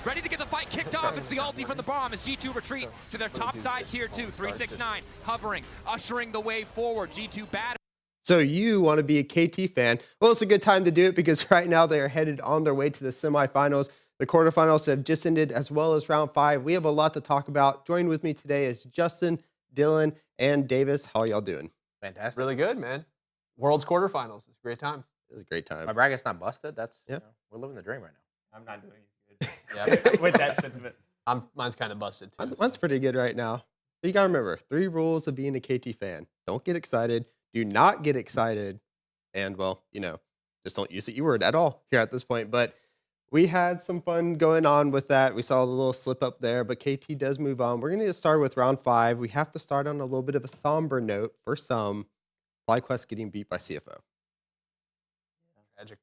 ready to get the fight kicked off. It's the ulti from the bomb as G2 retreat to their top side tier 2. 369 hovering, ushering the way forward. G2 bad. So you want to be a KT fan? Well, it's a good time to do it because right now they are headed on their way to the semifinals. The quarterfinals have just ended as well as round 5. We have a lot to talk about. Join with me today is Justin, Dylan, and Davis. How are y'all doing? Fantastic. Really good, man. World's quarterfinals. It's a great time. It's a great time. My bracket's not busted. That's Yeah. we're living the dream right now. I'm not doing as good. Yeah, With that sentiment. mine's kind of busted too. Mine's pretty good right now. But you got to remember, 3 rules of being a KT fan. Don't get excited. Do not get excited. And, well, just don't use the E word at all here at this point. But we had some fun going on with that. We saw a little slip up there, but KT does move on. We're going to get started with round 5. We have to start on a little bit of a somber note for some. FlyQuest getting beat by CFO. Tragic.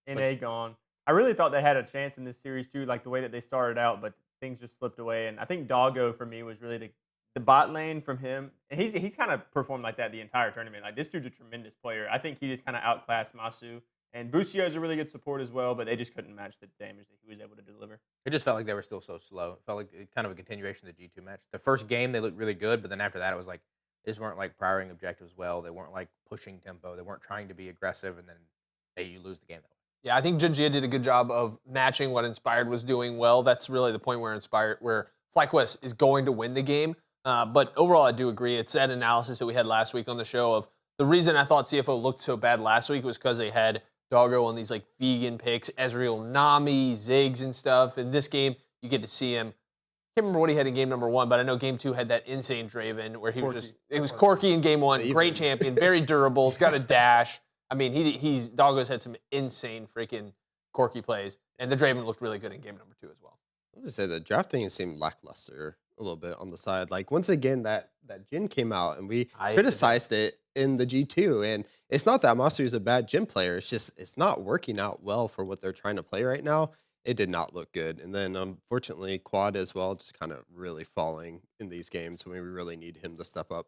NA gone. I really thought they had a chance in this series too, like the way that they started out, but things just slipped away. And I think Doggo for me was really the bot lane from him. And he's kind of performed like that the entire tournament. Like, this dude's a tremendous player. I think he just kind of outclassed Masu. And Busio is a really good support as well, but they just couldn't match the damage that he was able to deliver. It just felt like they were still so slow. It felt like kind of a continuation of the G2 match. The first game, they looked really good, but then after that, it was like, they just weren't like prioring objectives well. They weren't like pushing tempo. They weren't trying to be aggressive, and then you lose the game that way. Yeah, I think Jinjia did a good job of matching what Inspired was doing well. That's really the point where FlyQuest is going to win the game. But overall, I do agree. It's that analysis that we had last week on the show of the reason I thought CFO looked so bad last week was because they had Doggo on these like vegan picks, Ezreal, Nami, Ziggs, and stuff. In this game, you get to see him. I can't remember what he had in game number 1, but I know game 2 had that insane Draven where he was Corky in game 1, great champion, very durable, he's got a dash. I mean, Doggo's had some insane freaking Corky plays, and the Draven looked really good in game number 2 as well. I'm going to say the drafting seemed lackluster a little bit on the side. Like, once again, that Jhin came out, and we criticized it in the G2, and it's not that Masu is a bad Jhin player. It's just it's not working out well for what they're trying to play right now. It did not look good. And then, unfortunately, Quad as well, just kind of really falling in these games when we really need him to step up.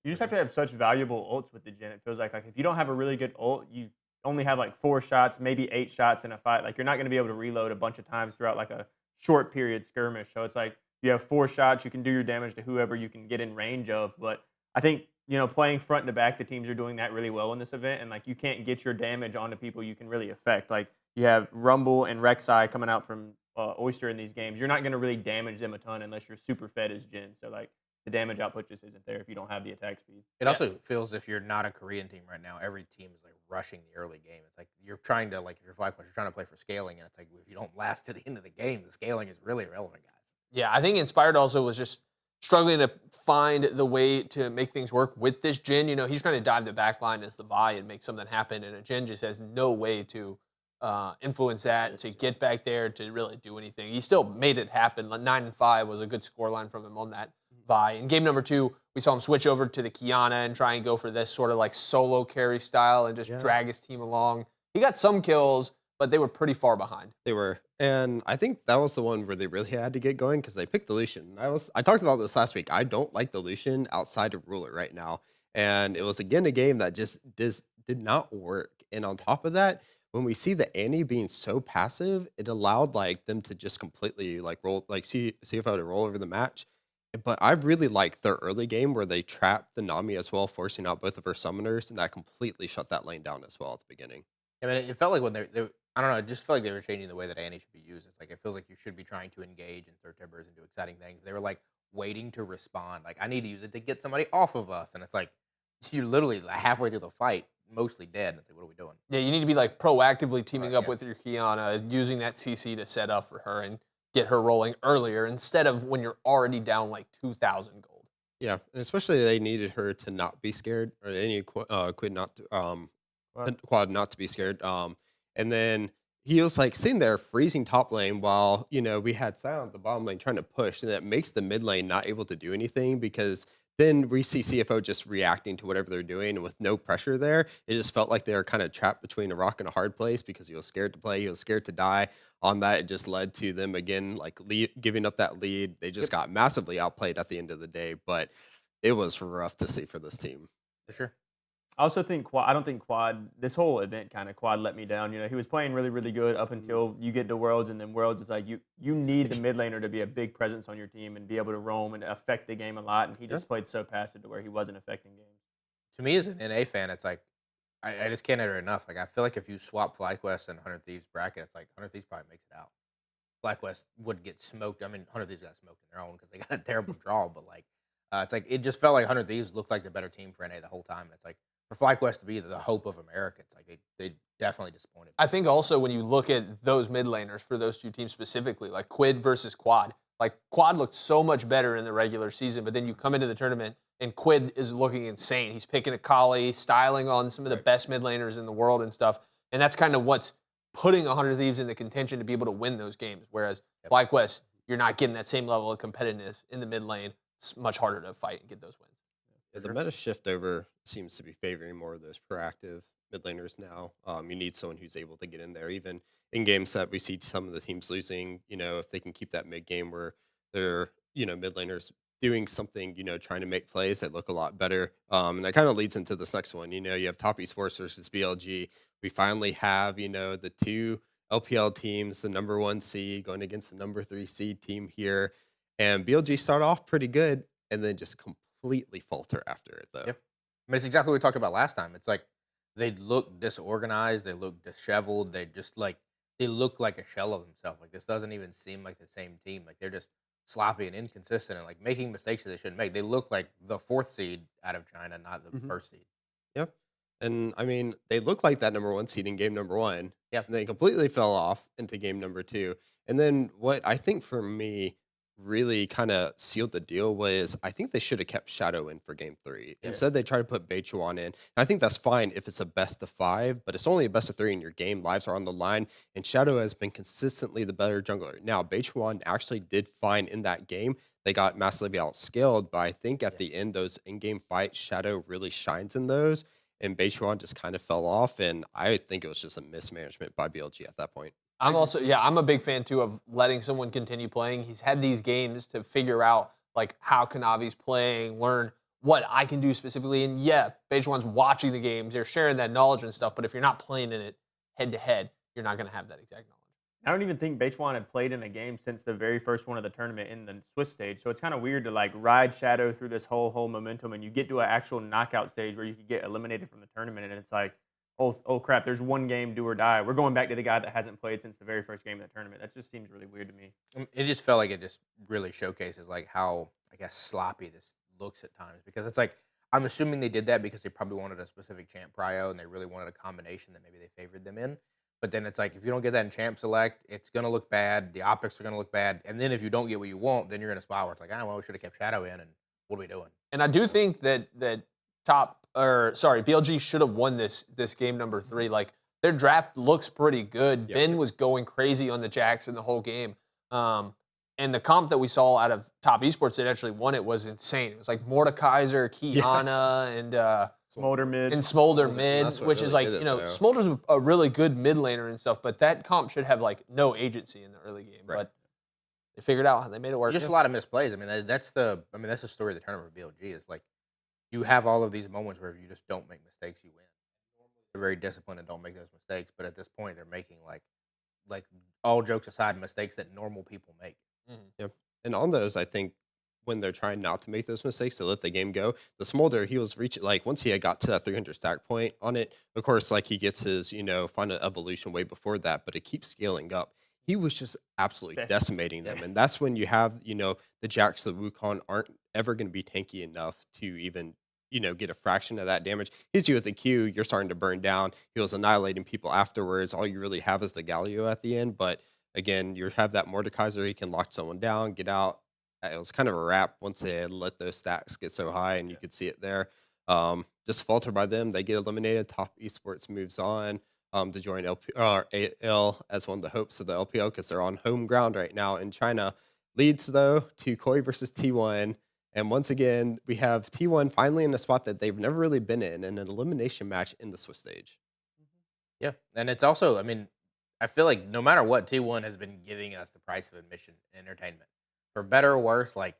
You just have to have such valuable ults with the Jhin. It feels like if you don't have a really good ult, you only have like 4 shots, maybe 8 shots in a fight. Like, you're not going to be able to reload a bunch of times throughout like a short period skirmish. So it's like you have 4 shots, you can do your damage to whoever you can get in range of. But I think, playing front to back, the teams are doing that really well in this event. And like, you can't get your damage onto people you can really affect. Like, you have Rumble and Rek'Sai coming out from Oyster in these games. You're not going to really damage them a ton unless you're super fed as Jhin. So like, the damage output just isn't there if you don't have the attack speed. It also feels if you're not a Korean team right now, every team is like rushing the early game. It's like you're trying to, like, if you're FlyQuest, you're trying to play for scaling, and it's like if you don't last to the end of the game, the scaling is really irrelevant, guys. Yeah, I think Inspired also was just struggling to find the way to make things work with this Jhin. He's trying to dive the back line as the Vi and make something happen, and a Jhin just has no way to influence that, to get back there, to really do anything. He still made it happen. 9-5 was a good scoreline from him on that Vi. In game number 2, we saw him switch over to the Kiana and try and go for this sort of like solo carry style and just drag his team along. He got some kills, but they were pretty far behind. They were. And I think that was the one where they really had to get going because they picked the Lucian. I talked about this last week. I don't like the Lucian outside of Ruler right now. And it was, again, a game that just did not work. And on top of that, when we see the Annie being so passive, it allowed like them to just completely like roll, like see if I would roll over the match. But I really liked their early game where they trapped the Nami as well, forcing out both of her summoners, and that completely shut that lane down as well at the beginning. I mean, it felt like when they I don't know, it just felt like they were changing the way that Annie should be used. It's like it feels like you should be trying to engage in third timbers and do exciting things. They were like waiting to respond. Like, I need to use it to get somebody off of us, and it's like you're literally halfway through the fight, mostly dead. And it's like, what are we doing? Yeah, you need to be like proactively teaming up with your Kiana, using that CC to set up for her and get her rolling earlier instead of when you're already down like 2,000 gold. Yeah, and especially they needed her to not be scared, or any Quad not to be scared. And then he was like sitting there freezing top lane while we had Silent the bottom lane trying to push, and that makes the mid lane not able to do anything because then we see CFO just reacting to whatever they're doing, and with no pressure there, it just felt like they were kind of trapped between a rock and a hard place because he was scared to play, he was scared to die. On that, it just led to them again like giving up that lead. They just got massively outplayed at the end of the day, but it was rough to see for this team. For sure. I also think Quad. I don't think Quad. This whole event kind of Quad let me down. You know, he was playing really, really good up until you get to Worlds, and then Worlds is like you need the mid laner to be a big presence on your team and be able to roam and affect the game a lot. And he Yeah. just played so passive to where he wasn't affecting games. To me, as an NA fan, it's like I just can't enter enough. Like I feel like if you swap FlyQuest and 100 Thieves bracket, it's like 100 Thieves probably makes it out. FlyQuest would get smoked. I mean, 100 Thieves got smoked in their own because they got a terrible draw. But like, it's like it just felt like 100 Thieves looked like the better team for NA the whole time. And it's like for FlyQuest to be the hope of America, it's like they definitely disappointed. I think also when you look at those mid laners for those two teams specifically, like Quid versus Quad, like Quad looked so much better in the regular season, but then you come into the tournament and Quid is looking insane. He's picking a Kali, styling on some of the best mid laners in the world and stuff. And that's kind of what's putting 100 Thieves into contention to be able to win those games. Whereas FlyQuest, you're not getting that same level of competitiveness in the mid lane. It's much harder to fight and get those wins. Yeah, the meta shift over seems to be favoring more of those proactive mid laners now. You need someone who's able to get in there. Even in games that we see some of the teams losing, if they can keep that mid game where they're, mid laners doing something, trying to make plays that look a lot better. And that kind of leads into this next one. You have Top Esports versus BLG. We finally have, the two LPL teams, the number 1 seed going against the number 3 seed team here. And BLG start off pretty good and then just completely falter after it, though. Yep. I mean, it's exactly what we talked about last time. It's like they look disorganized, they look disheveled, they look like a shell of themselves. Like this doesn't even seem like the same team. Like they're just sloppy and inconsistent and like making mistakes that they shouldn't make. They look like the 4th seed out of China, not the 1st seed. Yep. And I mean, they look like that number 1 seed in game number 1. Yep. And they completely fell off into game number 2. And then what I think for me really kind of sealed the deal was I think they should have kept Shadow in for game 3. Yeah. Instead, they tried to put Beichuan in. And I think that's fine if it's a best of 5, but it's only a best of 3 in your game. Lives are on the line, and Shadow has been consistently the better jungler. Now, Beichuan actually did fine in that game. They got massively outscaled, but I think at the end, those in-game fights, Shadow really shines in those, and Beichuan just kind of fell off, and I think it was just a mismanagement by BLG at that point. I'm a big fan too of letting someone continue playing. He's had these games to figure out like how Kanavi's playing, learn what I can do specifically. And yeah, Beijuan's watching the games, they're sharing that knowledge and stuff. But if you're not playing in it head to head, you're not going to have that exact knowledge. I don't even think Beichuan had played in a game since the very first one of the tournament in the Swiss stage. So it's kind of weird to like ride Shadow through this whole momentum, and you get to an actual knockout stage where you could get eliminated from the tournament, and it's like, oh crap, there's one game, do or die. We're going back to the guy that hasn't played since the very first game of the tournament. That just seems really weird to me. It just felt like it just really showcases like how, I guess, sloppy this looks at times. Because it's like, I'm assuming they did that because they probably wanted a specific champ prio and they really wanted a combination that maybe they favored them in. But then it's like, if you don't get that in champ select, it's going to look bad. The optics are going to look bad. And then if you don't get what you want, then you're in a spot where it's like, well, we should have kept Shadow in, and what are we doing? And I do think that BLG should have won this game number 3. Like their draft looks pretty good. Yep. Ben was going crazy on the Jackson the whole game. And the comp that we saw out of Top Esports that actually won it was insane. It was like Mordekaiser, Kiana, and Smolder mid. and Smolder mid, That's what which really is like, did it, though. Smolder's a really good mid laner and stuff, but that comp should have like no agency in the early game. Right. But they figured out how they made it work. Just a lot of misplays. I mean, that's the story of the tournament for BLG is like, you have all of these moments where if you just don't make mistakes, you win. They're very disciplined and don't make those mistakes, but at this point, they're making like all jokes aside, mistakes that normal people make. Yep. And on those, I think when they're trying not to make those mistakes, to let the game go, the Smolder, he was reaching, like, once he had got to that 300 stack point on it, of course, like, he gets his, final evolution way before that, but it keeps scaling up. He was just absolutely decimating them. And that's when you have, the Jax, the Wukong aren't ever going to be tanky enough to even, get a fraction of that damage. Hits you with a Q, you're starting to burn down. He was annihilating people afterwards. All you really have is the Galio at the end. But again, you have that Mordekaiser, he can lock someone down, get out. It was kind of a wrap once they had let those stacks get so high, and you could see it there. Just faltered by them. They get eliminated. Top Esports moves on to join AL as one of the hopes of the LPL because they're on home ground right now in China. Leads, though, to Koi versus T1. And once again, we have T1 finally in a spot that they've never really been in an elimination match in the Swiss stage. Yeah, and it's also, I mean, I feel like no matter what, T1 has been giving us the price of admission and entertainment. For better or worse, like,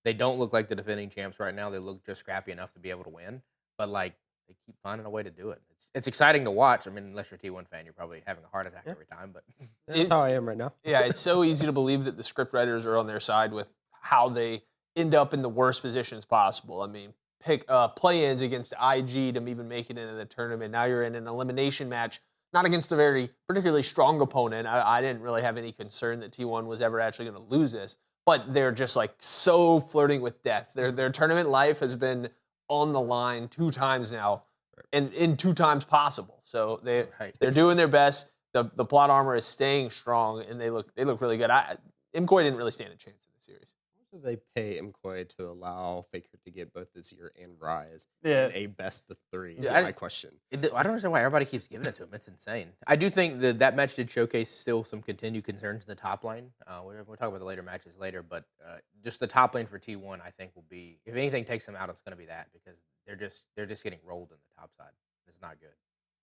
they don't look like the defending champs right now. They look just scrappy enough to be able to win. But, like, they keep finding a way to do it. It's exciting to watch. I mean, unless you're a T1 fan, you're probably having a heart attack every time. But That's how I am right now. Yeah, it's so easy to believe that the script writers are on their side with how they end up in the worst positions possible. I mean, pick play-ins against IG to even make it into the tournament. Now you're in an elimination match, not against a very particularly strong opponent. I didn't really have any concern that T1 was ever actually going to lose this, but they're just like so flirting with death. Their tournament life has been on the line 2 times now, and in 2 times possible. So they're doing their best. The plot armor is staying strong, and they look really good. MCoy didn't really stand a chance in the series. How much did they pay MCoy to allow Faker to get both Azir and Rise Yeah. in a best of 3? Yeah, Is my question. I don't understand why everybody keeps giving it to him. It's insane. I do think that match did showcase still some continued concerns in the top lane. We'll talk about the later matches later, but just the top lane for T1, I think, will be, if anything takes them out, it's going to be that, because they're just getting rolled in the top side. It's not good.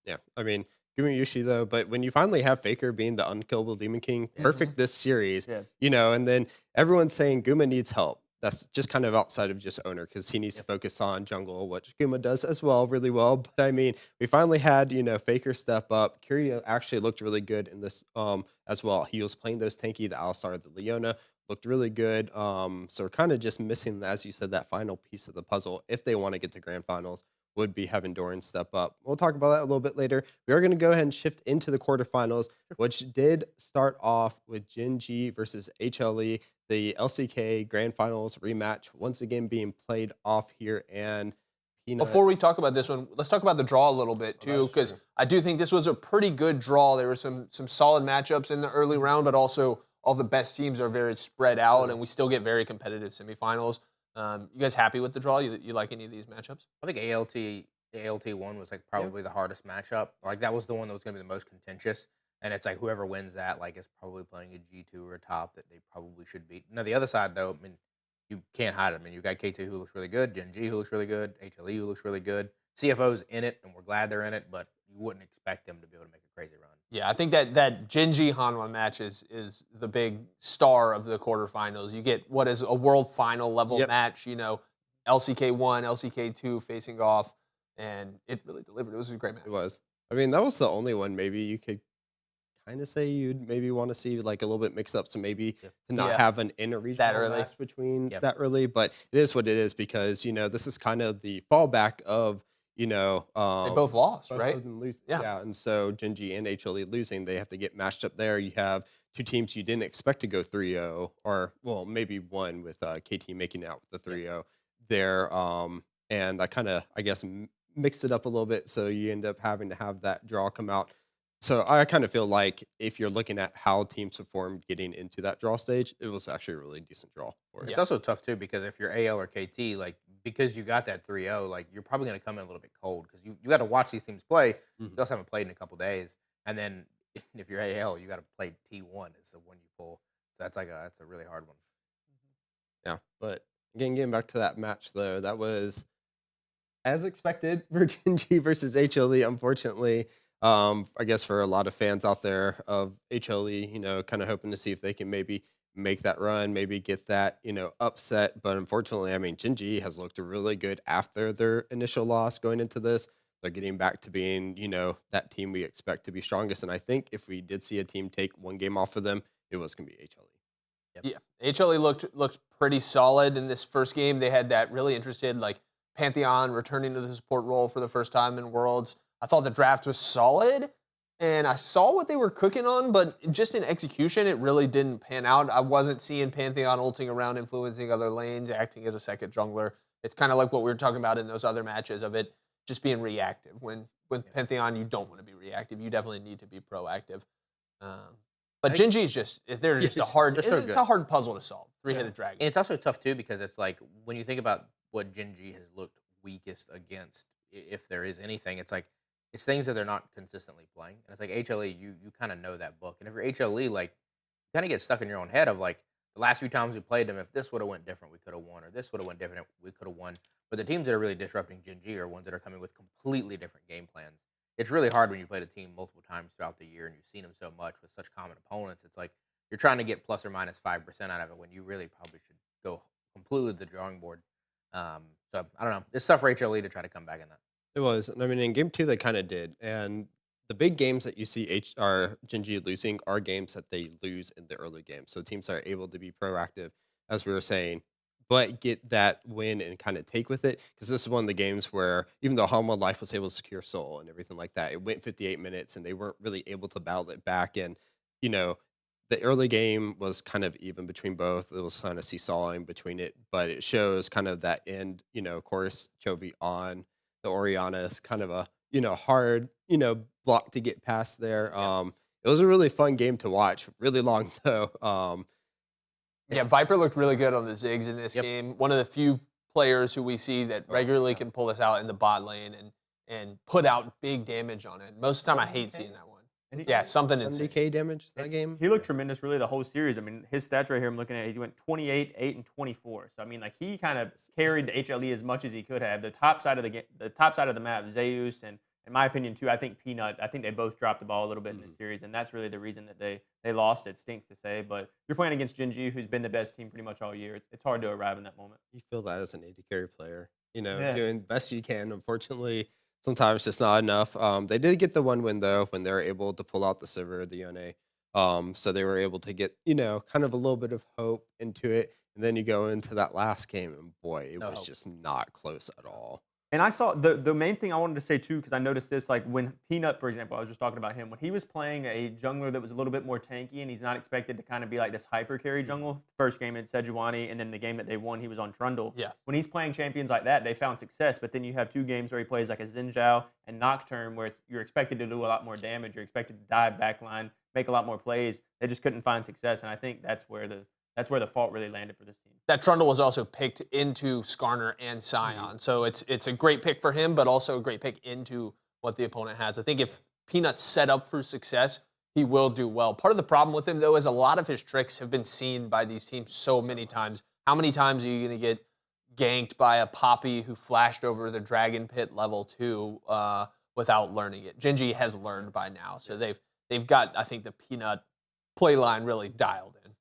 Yeah, I mean, give me Yushi though, but when you finally have Faker being the unkillable Demon King, perfect this series, Yeah. and then everyone's saying Guma needs help. That's just kind of outside of just owner because he needs to focus on jungle, which Guma does as well, really well. But I mean, we finally had, Faker step up. Kyria actually looked really good in this as well. He was playing those tanky, the Alistar, the Leona, looked really good. So we're kind of just missing, as you said, that final piece of the puzzle if they want to get to grand finals. Would be having Doran step up. We'll talk about that a little bit later. We are going to go ahead and shift into the quarterfinals, which did start off with Gen G versus HLE, the LCK Grand Finals rematch, once again being played off here. And Before we talk about this one, let's talk about the draw a little bit too, because I do think this was a pretty good draw. There were some solid matchups in the early round, but also all the best teams are very spread out, and we still get very competitive semifinals. You guys happy with the draw? You like any of these matchups? I think ALT 1 was like probably the hardest matchup. Like that was the one that was going to be the most contentious. And it's like whoever wins that, like, is probably playing a G2 or a top that they probably should beat. Now the other side though, I mean, you can't hide it. I mean, you got K2 who looks really good, Gen G who looks really good, HLE who looks really good. CFO's in it, and we're glad they're in it, but you wouldn't expect them to be able to make a crazy run. Yeah, I think that Gen G Hanwha match is the big star of the quarterfinals. You get what is a world final level match, LCK 1, LCK 2 facing off, and it really delivered. It was a great match. It was. I mean, that was the only one maybe you could kind of say you'd maybe want to see like a little bit mixed up, so maybe to not have an interregional match between that early, but it is what it is because, this is kind of the fallback of, they both lost, right? Yeah, and so Gen G and HLE losing, they have to get matched up there. You have 2 teams you didn't expect to go 3-0, or, well, maybe one with KT making out with the 3-0 there, and I kind of, I guess, mixed it up a little bit, so you end up having to have that draw come out. So I kind of feel like if you're looking at how teams performed getting into that draw stage, it was actually a really decent draw for it. It's also tough too because if you're AL or KT, like because you got that 3-0, like you're probably going to come in a little bit cold because you got to watch these teams play. You also haven't played in a couple days, and then if you're AL, you got to play T1 is the one you pull. So that's a really hard one. Yeah, but again, getting back to that match though, that was as expected for Gen G versus HLE. Unfortunately, I guess for a lot of fans out there of HLE, kind of hoping to see if they can maybe make that run, maybe get that, upset. But unfortunately, I mean, Gen G has looked really good after their initial loss going into this. They're getting back to being, that team we expect to be strongest. And I think if we did see a team take one game off of them, it was going to be HLE. Yeah, HLE looked pretty solid in this first game. They had that really interested, like, Pantheon returning to the support role for the first time in Worlds. I thought the draft was solid, and I saw what they were cooking on, but just in execution, it really didn't pan out. I wasn't seeing Pantheon ulting around, influencing other lanes, acting as a second jungler. It's kind of like what we were talking about in those other matches of it just being reactive. When with Pantheon, you don't want to be reactive. You definitely need to be proactive. But Gen G is they're just a hard puzzle to solve. 3-headed dragon. And it's also tough too because it's like when you think about what Gen G has looked weakest against, if there is anything, it's like it's things that they're not consistently playing. And it's like HLE, you kind of know that book. And if you're HLE, like you kind of get stuck in your own head of like the last few times we played them, if this would have went different, we could have won, or this would have went different, we could have won. But the teams that are really disrupting Gen G are ones that are coming with completely different game plans. It's really hard when you played a team multiple times throughout the year and you've seen them so much with such common opponents. It's like you're trying to get plus or minus 5% out of it when you really probably should go completely to the drawing board. So I don't know. It's tough for HLE to try to come back in that. It was, and I mean, in game 2, they kinda did, and the big games that you see Gen G losing are games that they lose in the early game, so teams are able to be proactive, as we were saying, but get that win and kinda take with it. Because this is one of the games where even though Homa Life was able to secure Soul and everything like that, it went 58 minutes, and they weren't really able to battle it back, and, you know, the early game was kind of even between both. It was kinda seesawing between it, but it shows kind of that end, of course, Chovy on the Oriana is kind of a, hard, block to get past there. It was a really fun game to watch. Really long though. Yeah, Viper looked really good on the Ziggs in this game. One of the few players who we see that regularly can pull us out in the bot lane and put out big damage on it. Most of the time, I hate seeing that one. And Yeah, something insane. 70k damage that game. He looked tremendous really the whole series. I mean, his stats right here I'm looking at, he went 28, 8, and 24. So I mean, like he kind of carried the HLE as much as he could have. The top side of the map, Zeus, and in my opinion too, I think Peanut, I think they both dropped the ball a little bit in this series, and that's really the reason that they lost. It stinks to say, but you're playing against Gen G, who's been the best team pretty much all year. It's hard to arrive in that moment. You feel that as an AD carry player, Yeah. doing the best you can. Unfortunately, sometimes it's not enough. They did get the one win though when they were able to pull out the Sivir, the Yone. So they were able to get, kind of a little bit of hope into it. And then you go into that last game, and boy, it No was hope. just not close at all. And I saw the main thing I wanted to say too, because I noticed this, like when Peanut, for example, I was just talking about him, when he was playing a jungler that was a little bit more tanky and he's not expected to kind of be like this hyper carry jungle. First game in Sejuani, and then the game that they won, he was on Trundle. Yeah. When he's playing champions like that, they found success. But then you have 2 games where he plays like a Xin Zhao and Nocturne, where you're expected to do a lot more damage, you're expected to dive backline, make a lot more plays. They just couldn't find success, and I think that's where the fault really landed for this team. That Trundle was also picked into Skarner and Scion. So it's a great pick for him, but also a great pick into what the opponent has. I think if Peanut's set up for success, he will do well. Part of the problem with him, though, is a lot of his tricks have been seen by these teams so many times. How many times are you going to get ganked by a Poppy who flashed over the Dragon Pit level 2 without learning it? Gen G has learned by now. So they've got, I think, the Peanut play line really dialed in.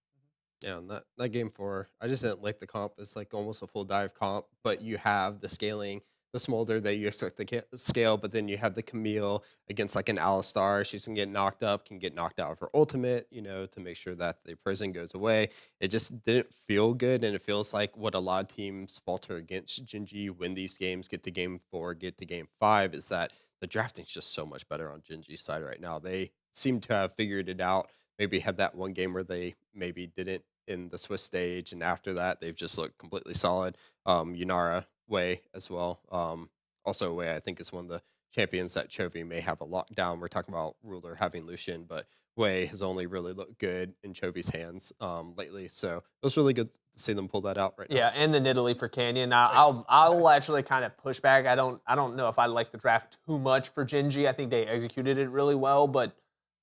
Yeah, and that game 4, I just didn't like the comp. It's like almost a full dive comp, but you have the scaling, the smolder that you expect to scale, but then you have the Camille against like an Alistar. She's gonna get knocked up, can get knocked out of her ultimate, to make sure that the prison goes away. It just didn't feel good, and it feels like what a lot of teams falter against Gen G when these games get to game 4, get to game 5, is that the drafting's just so much better on Gen G's side right now. They seem to have figured it out. Maybe had that one game where they maybe didn't in the Swiss stage, and after that, they've just looked completely solid. Yunara Wei as well. Also, Wei, I think, is one of the champions that Chovy may have a lockdown. We're talking about Ruler having Lucian, but Wei has only really looked good in Chovy's hands lately. So it was really good to see them pull that out right now. Yeah, and the Nidalee for Canyon. I'll actually kind of push back. I don't know if I like the draft too much for Gen G. I think they executed it really well, but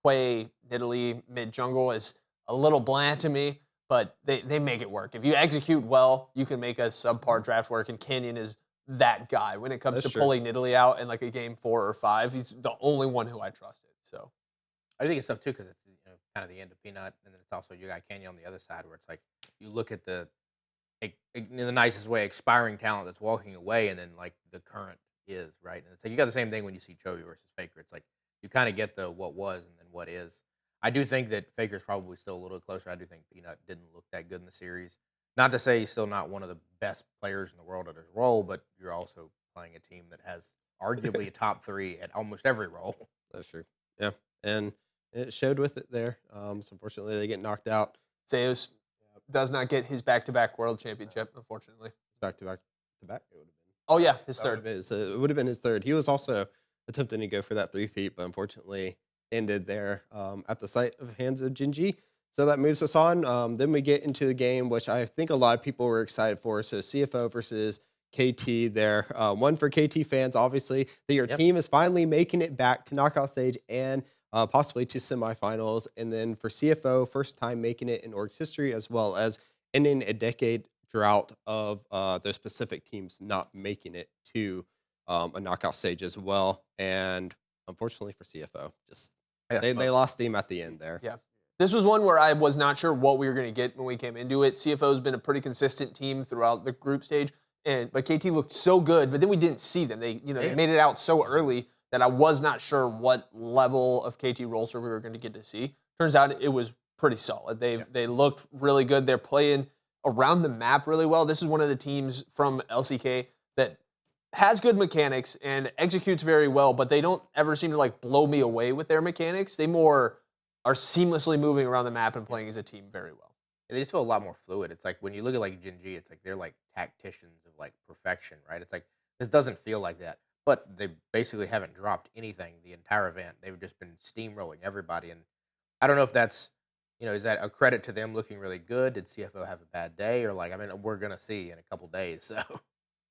Hwei, Nidalee, mid jungle is a little bland to me, but they make it work. If you execute well, you can make a subpar draft work, and Canyon is that guy when it comes to pulling Nidalee out in like a game 4 or 5. He's the only one who I trusted. So I think it's tough too because it's kind of the end of Peanut, and then it's also you got Canyon on the other side where it's like you look at in the nicest way expiring talent that's walking away, and then like the current is right, and it's like you got the same thing when you see Chovy versus Faker. It's like you kind of get the what was and then what is. I do think that Faker's probably still a little closer. I do think Peanut didn't look that good in the series. Not to say he's still not one of the best players in the world at his role, but you're also playing a team that has arguably a top 3 at almost every role. That's true. Yeah, and it showed with it there. So unfortunately, they get knocked out. Zeus does not get his back-to-back world championship, unfortunately. Back to back to back. It would have been. Oh yeah, his That third. it would have been his third. He was also attempting to go for that 3-peat, but unfortunately ended there at the sight of hands of Gen G. So that moves us on. Then we get into the game, which I think a lot of people were excited for. So CFO versus KT there. One for KT fans, obviously, that your team is finally making it back to knockout stage and possibly to semifinals. And then for CFO, first time making it in org's history, as well as ending a decade drought of those specific teams not making it to a knockout stage as well. And unfortunately for CFO, just they lost steam at the end there. Yeah. This was one where I was not sure what we were going to get when we came into it. CFO's been a pretty consistent team throughout the group stage. but KT looked so good, but then we didn't see them. They they made it out so early that I was not sure what level of KT Rolster we were going to get to see. Turns out it was pretty solid. They looked really good. They're playing around the map really well. This is one of the teams from LCK that has good mechanics and executes very well, but they don't ever seem to like blow me away with their mechanics. They more are seamlessly moving around the map and playing as a team very well. They just feel a lot more fluid. It's like when you look at like Gen G, it's like they're like tacticians of like perfection, right? It's like this doesn't feel like that, but they basically haven't dropped anything the entire event. They've just been steamrolling everybody, and I don't know if that's is that a credit to them looking really good? Did CFO have a bad day, or like I mean, we're gonna see in a couple days. So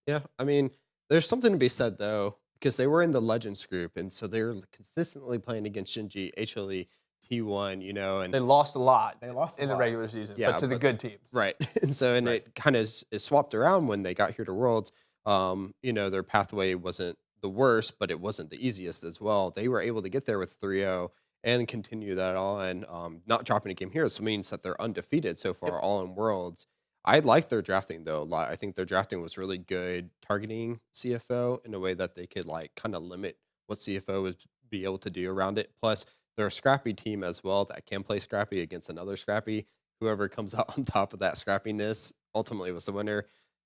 Yeah, I mean, there's something to be said though, because they were in the Legends group, and so they're consistently playing against Shinji, HLE, T1, and They lost a lot. They lost a in the lot. regular season, Yeah, but to the but- good teams. right. And so, and it kind of is swapped around when they got here to Worlds. Their pathway wasn't the worst, but it wasn't the easiest as well. They were able to get there with 3-0 and continue that on. Not dropping a game here, so means that they're undefeated so far, all in Worlds. I like their drafting though a lot. I think their drafting was really good, targeting CFO in a way that they could like kind of limit what CFO would be able to do around it. Plus, they're a scrappy team as well that can play scrappy against another scrappy. Whoever comes out on top of that scrappiness ultimately was the winner.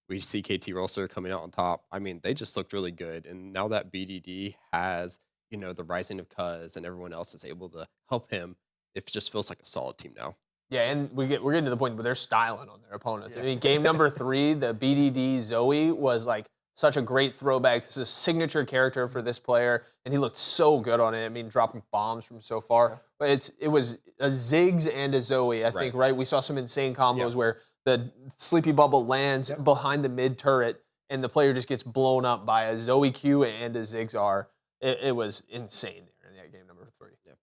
We see KT Rolster coming out on top. I mean, they just looked really good. And now that BDD has, the rising of Cuz and everyone else is able to help him, it just feels like a solid team now. Yeah, and we're getting to the point where they're styling on their opponents. I mean, game number 3, the BDD Zoe was like such a great throwback. This is a signature character for this player, and he looked so good on it. I mean, dropping bombs from so far. But it was a Ziggs and a Zoe, I think, right? We saw some insane combos where the Sleepy Bubble lands behind the mid turret, and the player just gets blown up by a Zoe Q and a Ziggs R. It was insane there in that game number 3. Yeah.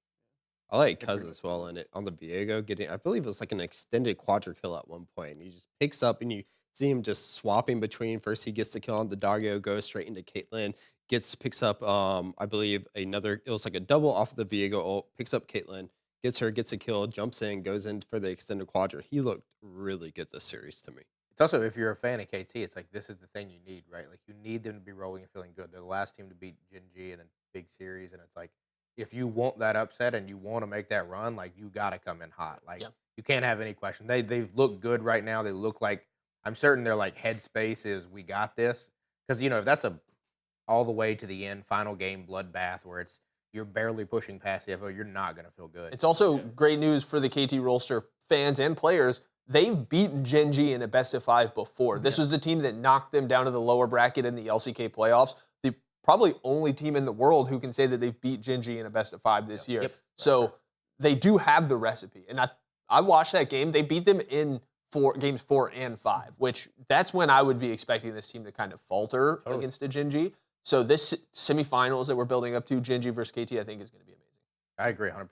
I like Cuz as well in it on the Viego getting, I believe it was like an extended quadra kill at one point. He just picks up and you see him just swapping between. First he gets the kill on the doggo, goes straight into Caitlyn, picks up I believe it was like a double off of the Viego ult, picks up Caitlyn, gets a kill, jumps in, goes in for the extended quadra. He looked really good this series to me. it's also if you're a fan of KT, it's like this is the thing you need, right? Like you need them to be rolling and feeling good. They're the last team to beat Gen G in a big series, and it's like if you want that upset and you want to make that run, like you got to come in hot. Like you can't have any question. They've looked good right now. They look like I'm certain their like headspace is we got this, because if that's a all the way to the end final game bloodbath where you're barely pushing past CFO, you're not going to feel good. It's also great news for the KT Rolster fans and players. They've beaten Gen G in a best of 5 before. This was the team that knocked them down to the lower bracket in the LCK playoffs. The probably only team in the world who can say that they've beat Gen G in a best of 5 this year. So they do have the recipe. And I watched that game. They beat them in games 4 and 5, which that's when I would be expecting this team to kind of falter against a Gen G. So this semifinals that we're building up to, Gen G versus KT, I think is going to be amazing. I agree 100%.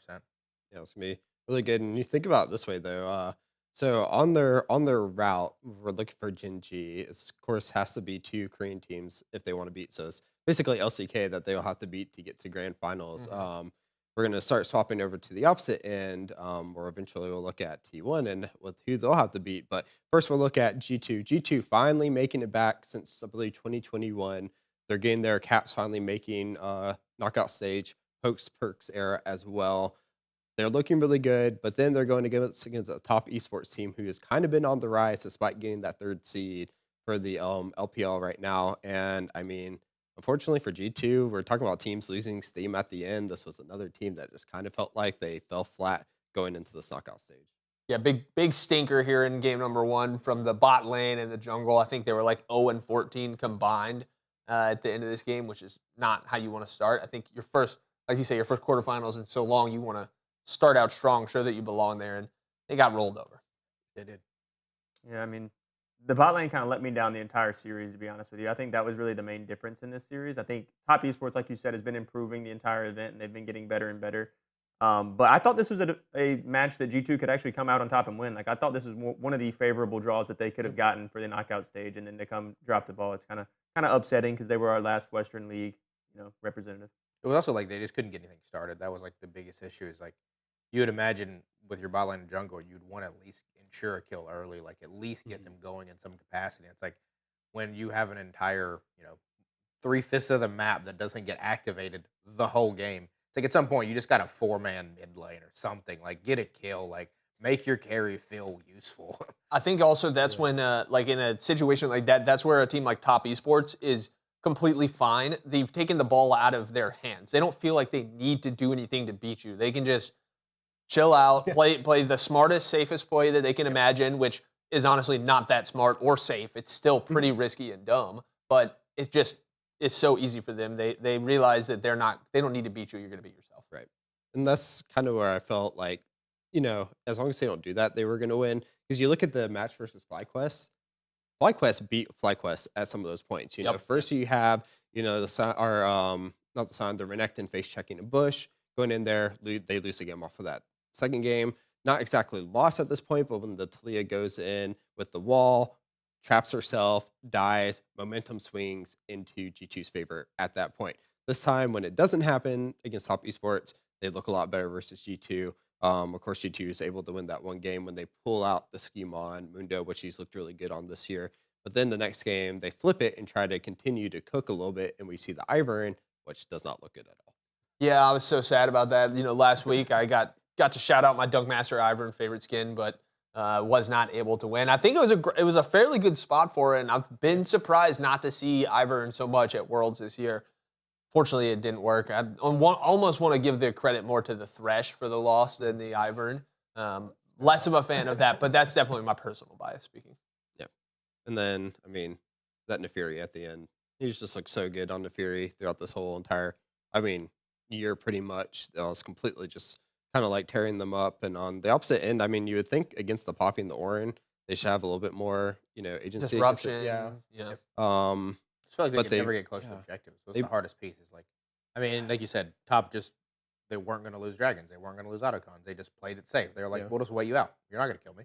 Yeah, it's gonna be really good. And you think about it this way though, so on their route, we're looking for Gen G. It of course has to be 2 Korean teams if they want to beat. So it's basically LCK that they'll have to beat to get to grand finals. We're gonna start swapping over to the opposite end, or eventually we'll look at T1 and with who they'll have to beat. But first we'll look at G2. G2 finally making it back since I believe 2021. They're getting their caps finally making knockout stage, post perks era as well. They're looking really good, but then they're going to go against a top esports team who has kind of been on the rise despite getting that 3rd seed for the LPL right now. And I mean, unfortunately for G2, we're talking about teams losing steam at the end. This was another team that just kind of felt like they fell flat going into this knockout stage. Yeah, big stinker here in game number 1 from the bot lane and the jungle. I think they were like 0-14 combined at the end of this game, which is not how you want to start. I think your first, like you say, your first quarterfinals in so long, you want to start out strong, show that you belong there, and they got rolled over. They did. Yeah, I mean, the bot lane kind of let me down the entire series, to be honest with you. I think that was really the main difference in this series. I think top esports, like you said, has been improving the entire event, and they've been getting better and better. But I thought this was a match that G2 could actually come out on top and win. Like I thought this was one of the favorable draws that they could have gotten for the knockout stage, and then to come drop the ball. It's kind of upsetting because they were our last Western League, representative. It was also like they just couldn't get anything started. That was like the biggest issue. Is like you would imagine with your bot lane and jungle, you'd want to at least ensure a kill early, like at least get them going in some capacity. It's like when you have an entire, 3/5 of the map that doesn't get activated the whole game. It's like at some point you just got a 4-man mid lane or something. Like get a kill, like make your carry feel useful. I think also that's when, like in a situation like that, that's where a team like Top Esports is completely fine. They've taken the ball out of their hands. They don't feel like they need to do anything to beat you. They can just chill out, play the smartest, safest play that they can imagine, which is honestly not that smart or safe. It's still pretty risky and dumb, but it's so easy for them. They realize that they don't need to beat you. You're going to beat yourself. Right. And that's kind of where I felt like, as long as they don't do that, they were going to win. Because you look at the match versus FlyQuest. FlyQuest beat FlyQuest at some of those points. First you have, the not the sign, the Renekton face checking a bush, going in there, they lose the game off of that. Second game, not exactly lost at this point, but when the Talia goes in with the wall, traps herself, dies, momentum swings into G2's favor at that point. This time, when it doesn't happen against Top Esports, they look a lot better versus G2. Of course, G2 is able to win that one game when they pull out the scheme on Mundo, which he's looked really good on this year. But then the next game, they flip it and try to continue to cook a little bit, and we see the Ivern, which does not look good at all. Yeah, I was so sad about that. Last week I got to shout out my Dunkmaster Ivern favorite skin, but was not able to win. I think it was a fairly good spot for it, and I've been surprised not to see Ivern so much at Worlds this year. Fortunately, it didn't work. I almost want to give the credit more to the Thresh for the loss than the Ivern. Less of a fan of that, but that's definitely my personal bias speaking. Yeah. And then, that Neferi at the end, he just looked so good on Neferi throughout this whole entire, year pretty much. That was completely just kind of like tearing them up. And on the opposite end, you would think against the Poppy and the Orin, they should have a little bit more, agency. Disruption. Yeah. I feel like they never get close to the objective. So it's the hardest piece. Is like you said, Top they weren't going to lose dragons. They weren't going to lose autocons. They just played it safe. They were like, we'll just wait you out. You're not going to kill me.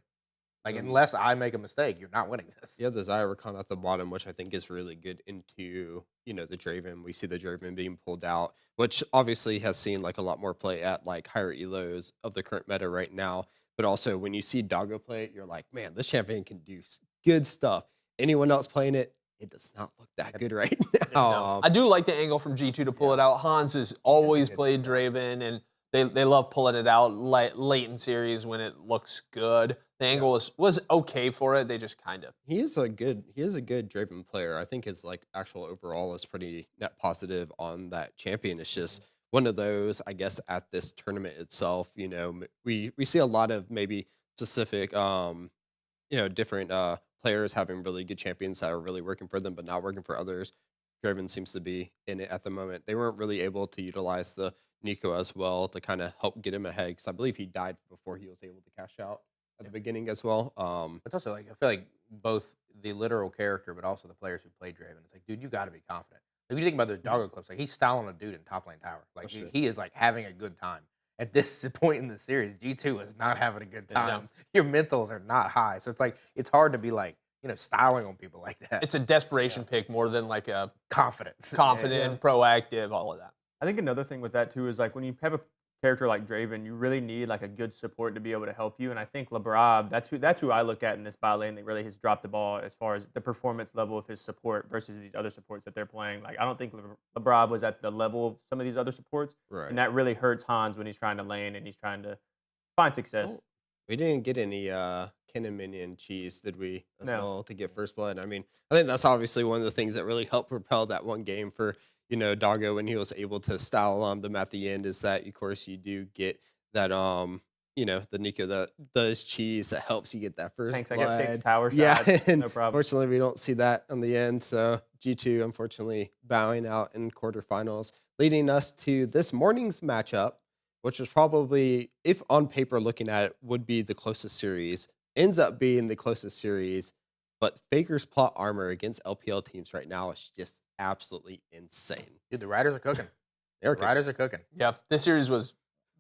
Unless I make a mistake, you're not winning this. Yeah, the Zyrakan at the bottom, which I think is really good into, the Draven. We see the Draven being pulled out, which obviously has seen a lot more play at higher elos of the current meta right now. But also when you see Doggo play it, you're like, man, this champion can do good stuff. Anyone else playing it, it does not look that good right now. I do like the angle from G2 to pull it out. Hans has always played Draven, and they love pulling it out late in series when it looks good. The angle was okay for it. They just kind of. He is a good Draven player. I think his actual overall is pretty net positive on that champion. It's just one of those, I guess, at this tournament itself. We see a lot of maybe specific different players having really good champions that are really working for them, but not working for others. Draven seems to be in it at the moment. They weren't really able to utilize the Nico as well to kind of help get him ahead, because I believe he died before he was able to cash out at the beginning as well. It's also I feel like both the literal character, but also the players who play Draven. It's like, dude, you got to be confident. When you think about those Doggo clips, he's styling a dude in top lane tower. He is having a good time. At this point in the series, G2 is not having a good time. No. Your mentals are not high. So it's hard to be styling on people like that. It's a desperation pick more than a confidence. Confident, proactive, all of that. I think another thing with that too is when you have a character like Draven, you really need a good support to be able to help you. And I think LeBrob, that's who I look at in this bot lane that really has dropped the ball as far as the performance level of his support versus these other supports that they're playing. I don't think LeBrob was at the level of some of these other supports. Right. And that really hurts Hans when he's trying to lane and he's trying to find success. Oh, we didn't get any cannon minion cheese, did we, as well, to get first blood? I think that's obviously one of the things that really helped propel that one game for Doggo when he was able to style on them at the end, is that, of course, you do get that, the Nico that does cheese that helps you get that first Thanks, blood. I got 6 tower shots. Yeah, and no problem. Unfortunately, we don't see that on the end. So G2, unfortunately, bowing out in quarterfinals, leading us to this morning's matchup, which was probably, if on paper looking at it, would be the closest series, ends up being the closest series. But Faker's plot armor against LPL teams right now is just absolutely insane. Dude, the Riders are cooking. The Riders are cooking. Yeah, this series was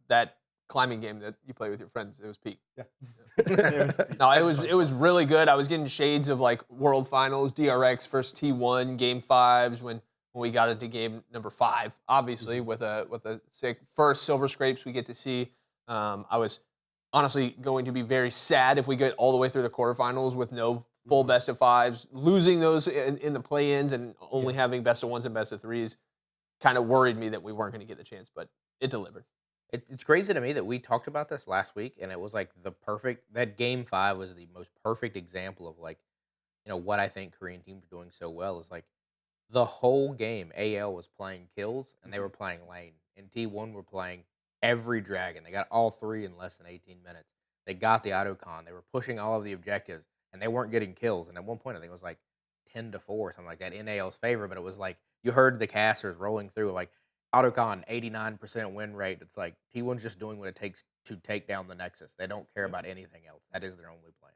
that climbing game that you play with your friends. It was peak. Yeah. No, it was really good. I was getting shades of World Finals, DRX first T1 game 5s when we got into game number 5. Obviously, with a sick first silver scrapes we get to see. I was honestly going to be very sad if we get all the way through the quarterfinals with no full best of fives, losing those in the play-ins and only having best of ones and best of threes kind of worried me that we weren't going to get the chance, but it delivered. It's crazy to me that we talked about this last week, and it was like that game 5 was the most perfect example of like, what I think Korean teams are doing so well is like the whole game, AL was playing kills and they were playing lane, and T1 were playing every dragon. They got all 3 in less than 18 minutes. They got the autocon. They were pushing all of the objectives, and they weren't getting kills. And at one point, I think it was like 10-4 or something like that in AL's favor, but it was like you heard the casters rolling through like autocon 89% win rate. It's like T1's just doing what it takes to take down the Nexus. They don't care about anything else. That is their only plan.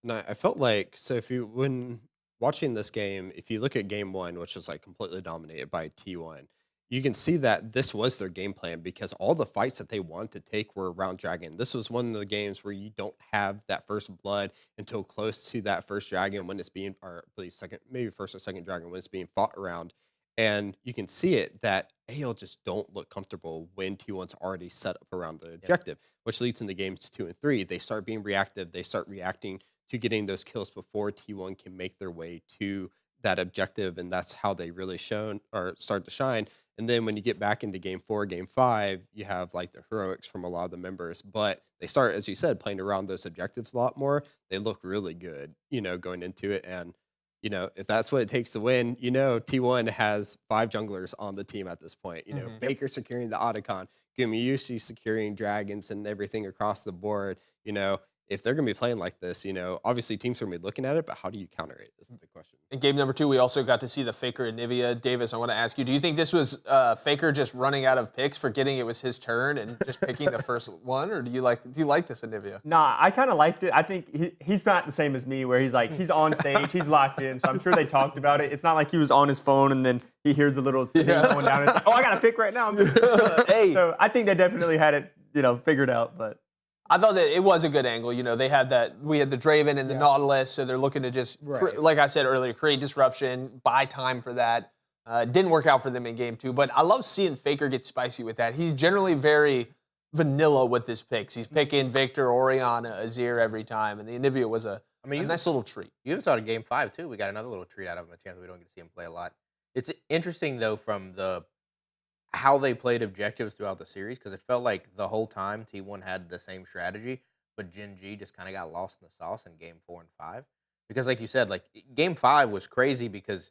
No, I felt like when watching this game, if you look at game 1, which was like completely dominated by T1, you can see that this was their game plan because all the fights that they wanted to take were around dragon. This was one of the games where you don't have that first blood until close to that first dragon when it's being, or I believe maybe first or second dragon when it's being fought around. And you can see it that AL just don't look comfortable when T1's already set up around the objective, which leads into games 2 and 3. They start being reactive. They start reacting to getting those kills before T1 can make their way to that objective, and that's how they really start to shine. And then when you get back into game 4, game 5, you have like the heroics from a lot of the members, but they start, as you said, playing around those objectives a lot more. They look really good, going into it. And, if that's what it takes to win, T1 has 5 junglers on the team at this point. Faker securing the Otacon, Gumayushi securing dragons and everything across the board. If they're going to be playing like this, obviously teams are going to be looking at it, but how do you counter it? This is the question. In game number 2, we also got to see the Faker and Nivea. Davis, I want to ask you, do you think this was Faker just running out of picks, forgetting it was his turn and just picking the first one, or do you like this Nivea? Nah, I kind of liked it. I think he's not the same as me, where he's on stage, he's locked in, so I'm sure they talked about it. It's not like he was on his phone and then he hears the little thing going down. And it's like, I got to pick right now. Hey. So I think they definitely had it, figured out, but. I thought that it was a good angle. They had we had the Draven and the Nautilus, so they're looking to just, like I said earlier, create disruption, buy time for that. Didn't work out for them in game 2, but I love seeing Faker get spicy with that. He's generally very vanilla with his picks. He's picking Victor, Orianna, Azir every time, and the Anivia was a nice little treat. You even saw it in game 5 too. We got another little treat out of him, a chance we don't get to see him play a lot. It's interesting though from how they played objectives throughout the series, because it felt like the whole time T1 had the same strategy, but Gen G just kind of got lost in the sauce in game 4 and 5. Because like you said, like game 5 was crazy because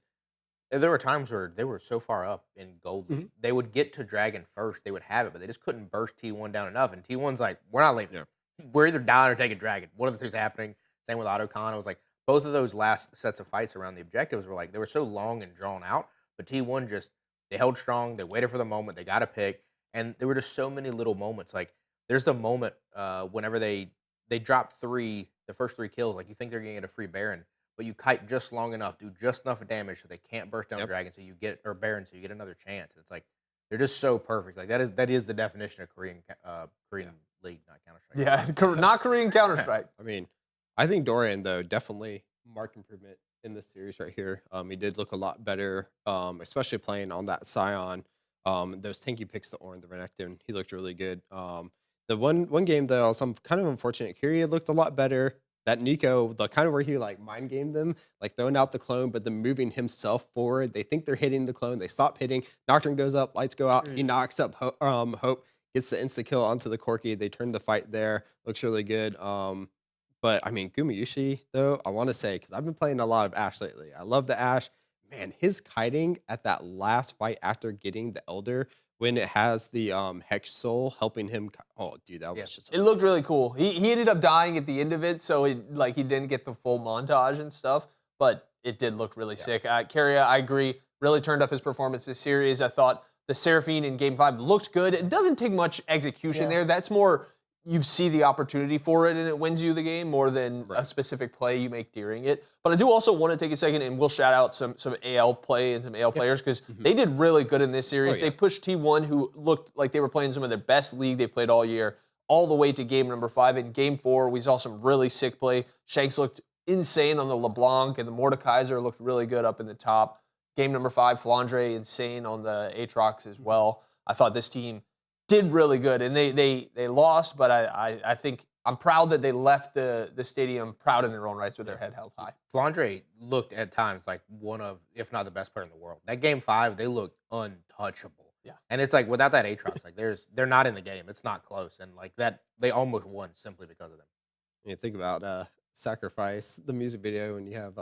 there were times where they were so far up in gold league. They would get to dragon first, they would have it, but they just couldn't burst T1 down enough. And T1's like, we're not leaving. We're either down or taking dragon. One of the things happening. Same with Autocon. It was like both of those last sets of fights around the objectives were like, they were so long and drawn out, but T1 just, they held strong. They waited for the moment. They got a pick. And there were just so many little moments. Like, there's the moment whenever they drop the first 3 kills. Like, you think they're going to get a free Baron, but you kite just long enough, do just enough damage so they can't burst down Dragon, or Baron, so you get another chance. And it's like, they're just so perfect. Like, that is the definition of Korean League, not Counter-Strike. Yeah, not Korean Counter-Strike. I think Dorian, though, definitely mark improvement in this series right here. He did look a lot better, especially playing on that Scion. Those tanky picks, the Ornn, the Renekton, he looked really good. The one game, though, I'm kind of unfortunate. Kyria looked a lot better. That Nico, the kind of where he like mind gamed them, like throwing out the clone, but then moving himself forward. They think they're hitting the clone. They stop hitting. Nocturne goes up, lights go out. He knocks up Hope, gets the insta kill onto the Corki. They turn the fight there. Looks really good. But Gumayushi, though, I want to say, because I've been playing a lot of Ashe lately. I love the Ashe. Man, his kiting at that last fight after getting the Elder, when it has the Hex Soul helping him. Oh, dude, that was just. It looked really cool. He ended up dying at the end of it, so he didn't get the full montage and stuff, but it did look really sick. Kyria, I agree, really turned up his performance this series. I thought the Seraphine in Game 5 looked good. It doesn't take much execution there. That's more, you see the opportunity for it and it wins you the game more than a specific play you make during it. But I do also want to take a second and we'll shout out some AL play and some AL players because they did really good in this series. They pushed T1, who looked like they were playing some of their best league they played all year, all the way to game number 5. In game 4, we saw some really sick play. Shanks looked insane on the LeBlanc, and the Mordekaiser looked really good up in the top. Game number 5, Flandre insane on the Aatrox as well. I thought this team did really good, and they lost, but I think I'm proud that they left the stadium proud in their own rights with their head held high. Flandre looked at times like one of, if not the best player in the world. That game 5, they looked untouchable. Yeah. And it's like without that Aatrox, like they're not in the game. It's not close. And like that, they almost won simply because of them. You think about Sacrifice, the music video, and you have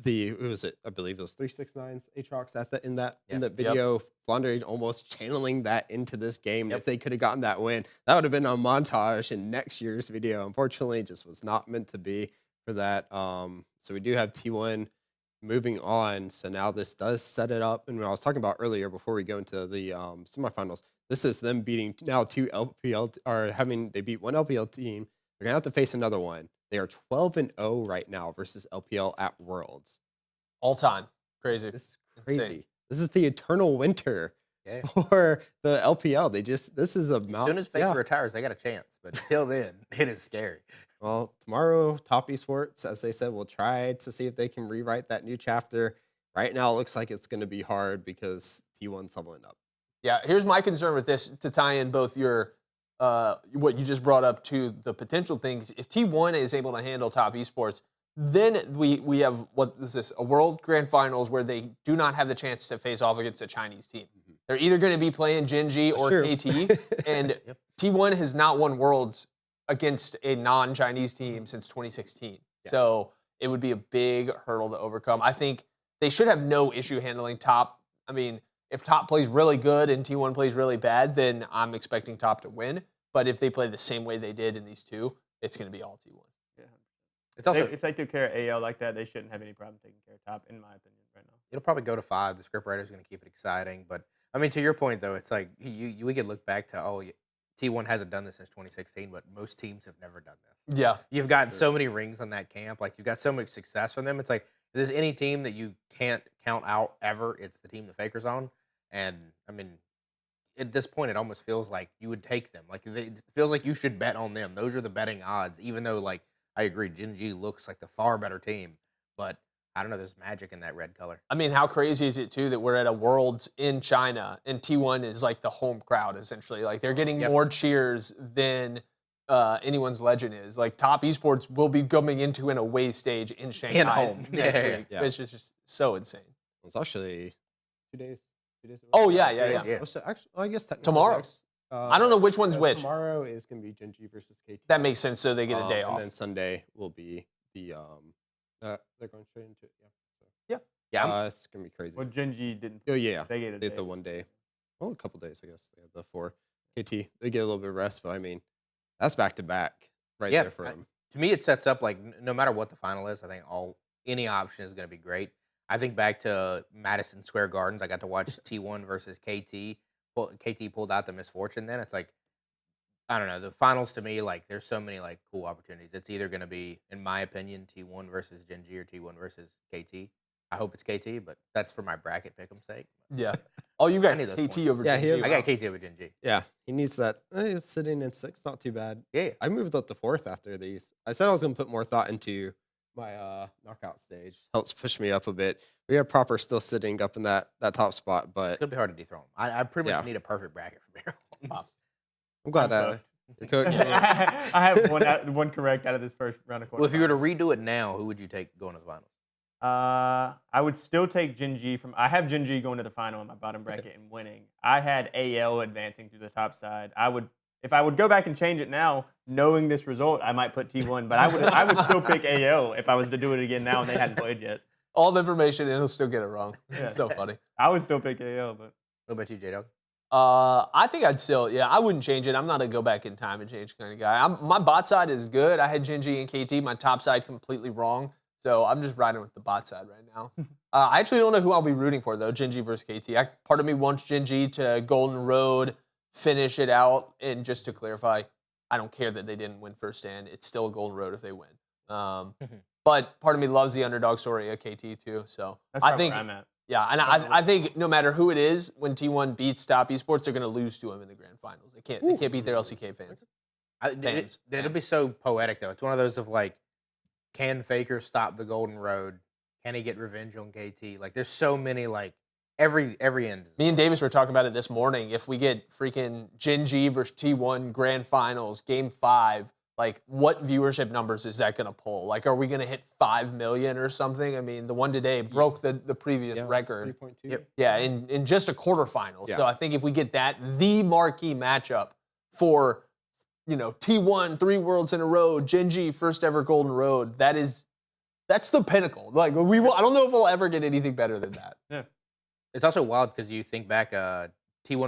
who was it? I believe it was 369's Aatrox in that video. Flandre almost channeling that into this game. If they could have gotten that win, that would have been a montage in next year's video. Unfortunately, it just was not meant to be for that. So we do have T1 moving on. So now this does set it up. And what I was talking about earlier before we go into the semifinals, this is them beating now two LPL, they beat one LPL team. They're gonna have to face another one. They are 12-0 right now versus LPL at Worlds. All time. Crazy. This is crazy. Insane. This is the eternal winter for the LPL. This is a As soon as Faker retires, they got a chance. But until then, it is scary. Well, tomorrow, Top Esports, as they said, will try to see if they can rewrite that new chapter. Right now, it looks like it's going to be hard because T1's leveling up. Yeah, here's my concern with this to tie in both your what you just brought up to the potential things. If T1 is able to handle Top Esports, then we have, what is this, a World Grand Finals where they do not have the chance to face off against a Chinese team. They're either going to be playing Gen.G or KT, and T1 has not won Worlds against a non-Chinese team since 2016. So it would be a big hurdle to overcome. I think they should have no issue handling Top. I mean, if Top plays really good and T1 plays really bad, then I'm expecting Top to win. But if they play the same way they did in these two, it's going to be all T1. Yeah. It's also, if they took care of AL like that, they shouldn't have any problem taking care of Top, in my opinion, right now. it'll probably go to 5. The scriptwriter's going to keep it exciting. But, I mean, to your point, though, it's like we could look back to, T1 hasn't done this since 2016, but most teams have never done this. Yeah. You've got so many rings on that camp. Like, you've got so much success from them. It's like, if there's any team that you can't count out ever, it's the team the Faker's on. And, I mean, at this point, it almost feels like you would take them. Like, it feels like you should bet on them. Those are the betting odds, even though, like, I agree, Gen.G looks like the far better team. But, I don't know, there's magic in that red color. I mean, how crazy is it, too, that we're at a Worlds in China, and T1 is like the home crowd, essentially. Like, they're getting more cheers than anyone's legend is. Like, Top Esports will be coming into an away stage in Shanghai. In home. Next week. It's just so insane. It's actually 2 days. 2 days. Oh, yeah. Oh, so actually, I guess technically Tomorrow. I don't know which one's which. Tomorrow is going to be Gen.G versus KT. That makes sense, so they get a day off. And then Sunday will be the they're going straight into it. Yeah. It's gonna be crazy. Well, Gen.G didn't. Oh yeah, They get a they day. had the 1 day. Well, a couple days, I guess. They had the 4 KT. They get a little bit of rest, but I mean, that's back to back there for them. To me, it sets up, like, no matter what the final is, I think any option is going to be great. I think back to Madison Square Gardens, I got to watch T1 versus KT. KT pulled out the misfortune then. It's like, I don't know, the finals to me, like, there's so many, like, cool opportunities. It's either going to be, in my opinion, T1 versus Gen.G or T1 versus KT. I hope it's KT, but that's for my bracket pick'em's sake. Yeah. Oh, you got I need those KT points. over Yeah, Gen.G. I got KT over Gen.G. Yeah, he needs that. It's sitting in 6th, not too bad. Yeah. I moved up to 4th after these. I said I was going to put more thought into my knockout stage. Helps push me up a bit. We have Proper still sitting up in that top spot, but It's going to be hard to dethrone. I pretty much need a perfect bracket from here on. I'm glad I'm you're cooked. I have one correct out of this first round of quarterfinals. Well, if you were to redo it now, who would you take going to the finals? I would still take Gen.G I have Gen.G going to the final in my bottom bracket and winning. I had AL advancing to the top side. If I would go back and change it now, knowing this result, I might put T1, but I would still pick AL if I was to do it again now and they hadn't played yet. All the information, and he'll still get it wrong. Yeah. It's so funny. I would still pick AL, but What about you, J-Dog? I think I'd still, I wouldn't change it. I'm not a go back in time and change kind of guy. My bot side is good. I had Gen.G and KT. My top side completely wrong. So I'm just riding with the bot side right now. I actually don't know who I'll be rooting for, though, Gen.G versus KT. Part of me wants Gen.G to Golden Road, finish it out. And just to clarify, I don't care that they didn't win first stand. It's still a Golden Road if they win. But part of me loves the underdog story of KT, too. So that's I think, where I'm at. yeah, and I think no matter who it is, when T1 beats Top Esports, they're going to lose to them in the grand finals. They can't beat their LCK fans. It'll be so poetic, though. It's one of those of, like, can Faker stop the Golden Road? Can he get revenge on KT? Like, there's so many, like, every end. Me and Davis were talking about it this morning. If we get freaking Gen.G versus T1 grand finals, game 5, like what viewership numbers is that going to pull? Like, are we going to hit 5 million or something? I mean, the one today broke the previous record. 3.2. Yep. Yeah, in just a quarterfinal. Yeah. So I think if we get that, the marquee matchup for, T1, 3 worlds in a row, Genji, first ever Golden Road, that's the pinnacle. Like, I don't know if we'll ever get anything better than that. Yeah. It's also wild because you think back, T1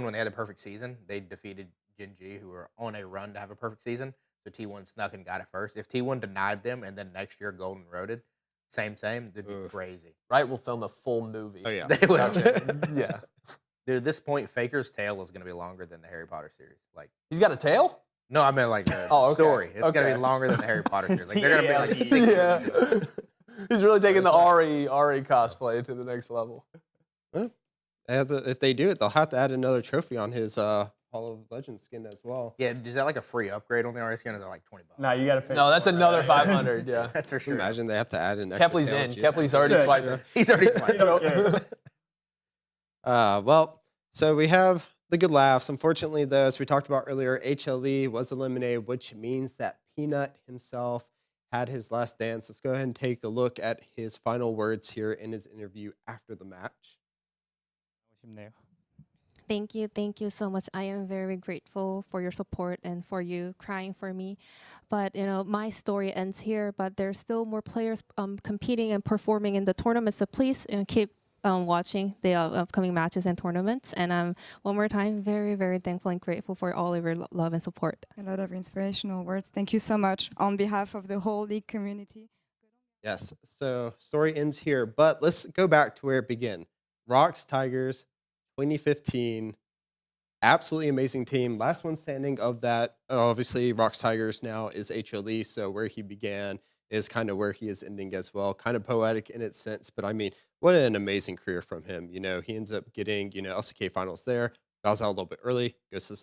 when they had a perfect season, they defeated Genji, who were on a run to have a perfect season. So T1 snuck and got it first. If T1 denied them and then next year Golden Roaded, same, it'd be crazy. Right? We'll film a full movie. Oh yeah. They would. Yeah. Dude, at this point, Faker's tale is going to be longer than the Harry Potter series. Like, He's got a tail? no, I mean like the Oh, okay. story. It's going to Okay. be longer than the Harry Potter series. Like, they're going to be like Yeah. 6 movies. Yeah. He's really taking the Ari cosplay to the next level. If they do it, they'll have to add another trophy on his Hall of Legends skin as well. Yeah, is that like a free upgrade on the RS skin? Or is that like $20? Nah, you got to pay. No, that's for it. another 500, yeah. That's for Can you sure. imagine they have to add an extra Kepley's tail in. just- Kepley's already Yeah, swiped. sure. He's already You swiped. don't care. Well, so we have the good laughs. Unfortunately, though, as we talked about earlier, HLE was eliminated, which means that Peanut himself had his last dance. Let's go ahead and take a look at his final words here in his interview after the match. Thank you so much. I am very grateful for your support and for you crying for me. But my story ends here. But there's still more players competing and performing in the tournament. So please keep watching the upcoming matches and tournaments. And one more time, very, very thankful and grateful for all of your love and support. A lot of inspirational words. Thank you so much on behalf of the whole league community. Yes, so story ends here, but let's go back to where it began. Rocks Tigers, 2015, absolutely amazing team. Last one standing of that. Obviously, Rocks Tigers now is HLE, so where he began is kind of where he is ending as well. Kind of poetic in its sense, but I mean, what an amazing career from him. He ends up getting, LCK finals there, bows out a little bit early, goes to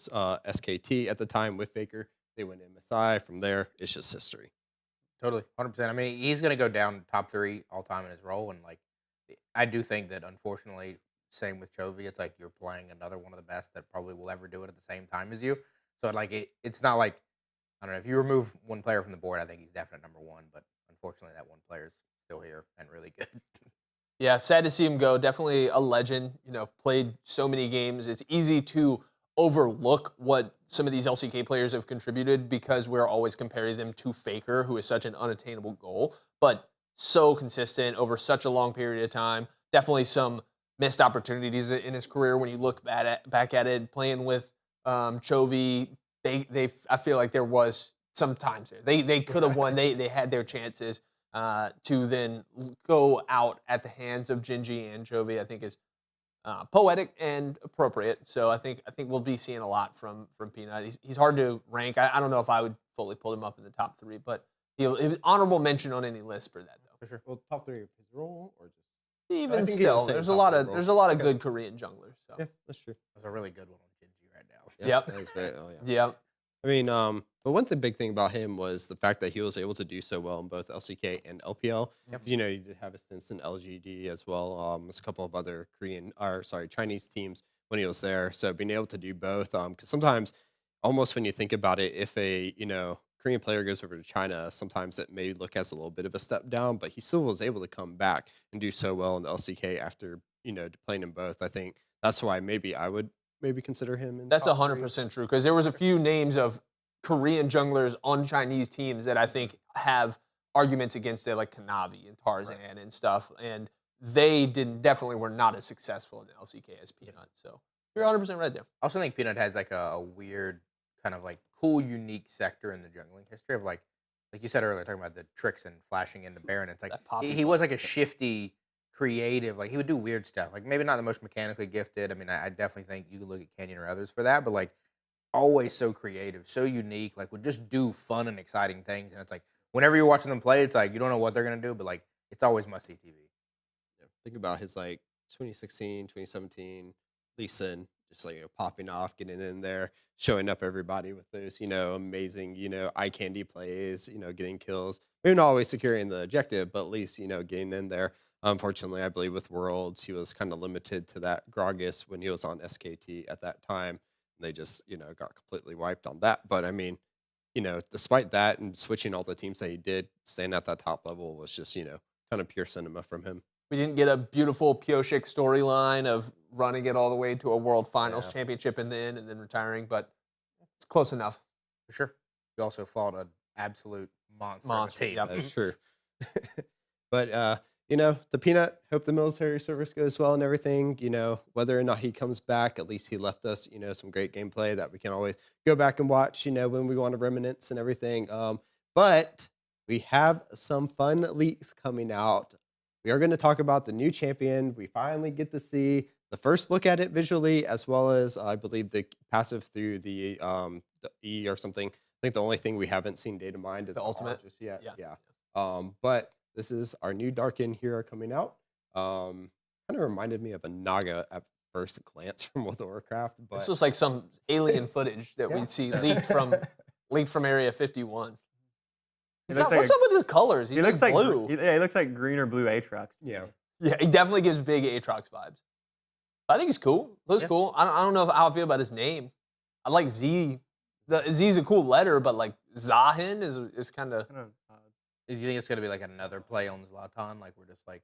SKT at the time with Faker. They win MSI. From there, it's just history. Totally, 100%. I mean, he's going to go down top 3 all time in his role, and like, I do think that unfortunately, same with Chovy, it's like you're playing another one of the best that probably will ever do it at the same time as you. So like, it's not like, I don't know, if you remove one player from the board, I think he's definite number 1. But unfortunately, that one player's still here and really good. Yeah, sad to see him go. Definitely a legend. Played so many games. It's easy to overlook what some of these LCK players have contributed because we're always comparing them to Faker, who is such an unattainable goal, but so consistent over such a long period of time. Definitely some missed opportunities in his career when you look back at it. Playing with Chovy, I feel like there was some times there. They could have won. They had their chances to then go out at the hands of Genji and Chovy. I think is poetic and appropriate. So I think we'll be seeing a lot from Peanut. He's hard to rank. I don't know if I would fully pull him up in the top 3, but he'll honorable mention on any list for that though. For sure. Well, top 3 of his role, or just Even think he'll still, say there's a top lot 3 of role. good Korean junglers. So. yeah, that's true. That's a really good one on Genji right now. Yep. That was very, oh yeah. Yep. I mean, but one big thing about him was the fact that he was able to do so well in both LCK and LPL. Yep. He did have a stint in LGD as well. There's a couple of other Chinese teams when he was there. So being able to do both, because sometimes, almost when you think about it, if a Korean player goes over to China, sometimes it may look as a little bit of a step down, but he still was able to come back and do so well in the LCK after playing in both. I think that's why maybe I would consider him. In That's top 3. 100% true because there was a few names of Korean junglers on Chinese teams that I think have arguments against it, like Kanavi and Tarzan and stuff, and they definitely were not as successful in the LCK as Peanut. So you're 100% right there. I also think Peanut has like a weird kind of like cool, unique sector in the jungling history of like you said earlier, talking about the tricks and flashing into Baron. It's like That poppy he was like a shifty, creative, like he would do weird stuff. Like maybe not the most mechanically gifted. I mean, I definitely think you could look at Canyon or others for that, but like always so creative, so unique, like would just do fun and exciting things. And it's like whenever you're watching them play, it's like you don't know what they're gonna do, but like it's always must-see TV. Yeah, think about his 2016, 2017 Lee Sin, just popping off, getting in there, showing up everybody with those amazing eye candy plays, getting kills. Maybe not always securing the objective, but at least getting in there. Unfortunately, I believe with Worlds, he was kind of limited to that Gragas when he was on SKT at that time. They just got completely wiped on that. But I mean, despite that and switching all the teams that he did, staying at that top level was just, kind of pure cinema from him. We didn't get a beautiful Pioshik storyline of running it all the way to a World Finals championship in the end and then retiring, but it's close enough. For sure. You also fought an absolute monster of a team. Yep. That's true. But, the Peanut, hope the military service goes well and everything. Whether or not he comes back, at least he left us, some great gameplay that we can always go back and watch, when we want to reminisce and everything. But we have some fun leaks coming out. We are going to talk about the new champion. We finally get to see the first look at it visually, as well as, I believe, the passive through the E or something. I think the only thing we haven't seen data mined is The ultimate? just yet. Yeah. But this is our new Darkin hero coming out. Kind of reminded me of a Naga at first glance from World of Warcraft. But This was like some alien footage that we'd see leaked from Area 51. What's up with his colors? He's looks like like blue. he looks like green or blue Aatrox. yeah. Yeah, he definitely gives big Aatrox vibes. I think he's cool. Looks cool. I don't know how I feel about his name. I like Z. Z's a cool letter, but like Zahin is kind of. Do you think it's gonna be like another play on Zlatan? Like we're just like.